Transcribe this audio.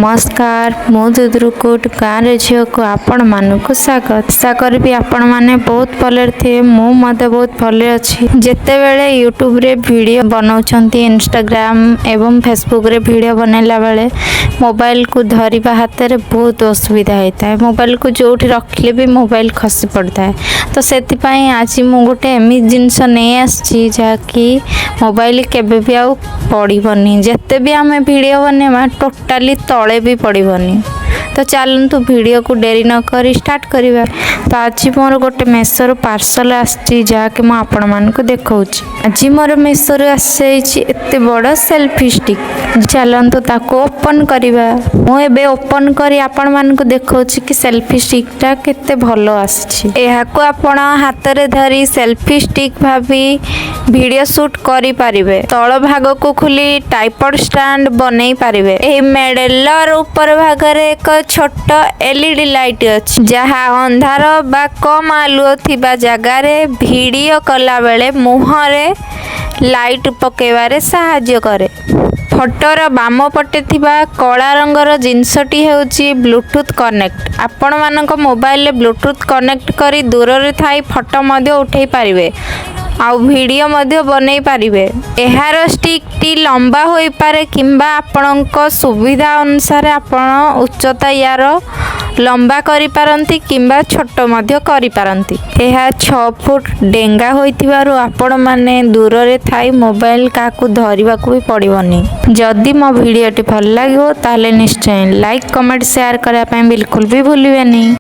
नमस्कार मो दुदुरुकोट गाँव झील को आपण मानक स्वागत आशा करी आपण मैंने बहुत भले थे मुझे बहुत भले अच्छी जिते बेले यूट्यूब रे वीडियो बनाऊँ इंस्टाग्राम एवं फेसबुक रे वीडियो बनैला बेले मोबाइल को धरिबा हाथ में बहुत असुविधा होता है। मोबाइल को जो रखिले भी मोबाइल खसी पड़ता है। तो से आज मु गोटे एमि जिनस नहीं आसी जहाँकि मोबाइल केबे भी आउ पड़बनी जिते भी आम वीडियो बनेवा टोटाली तले भी पड़बनी। तो चलतु वीडियो को डेरी न करी स्टार्ट करिबा। तो आज मोर गोटे मेसोर पार्सल आसी जहाँकि मुझे आपण मानक देखा। आज मोर मेसोर आसी एत बड़ सेल्फी स्टिक। चलतु ताको ओपन करिबा। मुझे ओपन करी आपण मानक देखा कि सेल्फी स्टिकटा केते भलो आसी। एहाको आपण हाथ रे धरी सेल्फी स्टिक भाभी वीडियो शूट करि पारिबे। तळ भाग को खुली ट्राइपॉड स्टैंड बनै पारिबे। एही मॉडलर ऊपर भाग रे एक छोट एलईडी लाइट अछि जहा अंधार बा कम आलुओ थिबा जगह रे वीडियो कला बेले मुहरे लाइट पकेबारे सहाय्य करे। फोटोर बाम पटे थिबा कला रंगर जिनसटी हेउची ब्लूटूथ कनेक्ट। आपण मानक मोबाइल रे ब्लूटूथ कनेक्ट करी दूर रे थाई फोटो मध्ये उठै पारिबे आउ वीडियो मध्ये बनै पारिबे। एहार स्टिक टी लंबा होई पारे किंबा आपणक सुविधा अनुसार आपण उच्चता यार लंबा करि पारंती किंबा छोट मध्ये करि पारंती। एहा 6 फुट डेंगा होइतिबारु आपण माने दूर रे थाई मोबाइल काकू धरिबाकू भी पड़िबनी। जदि मो वीडियोटी भल लागिवो ताले निश्चय लाइक कमेंट शेयर करिया पय बिल्कुल भी भूलिबेनी।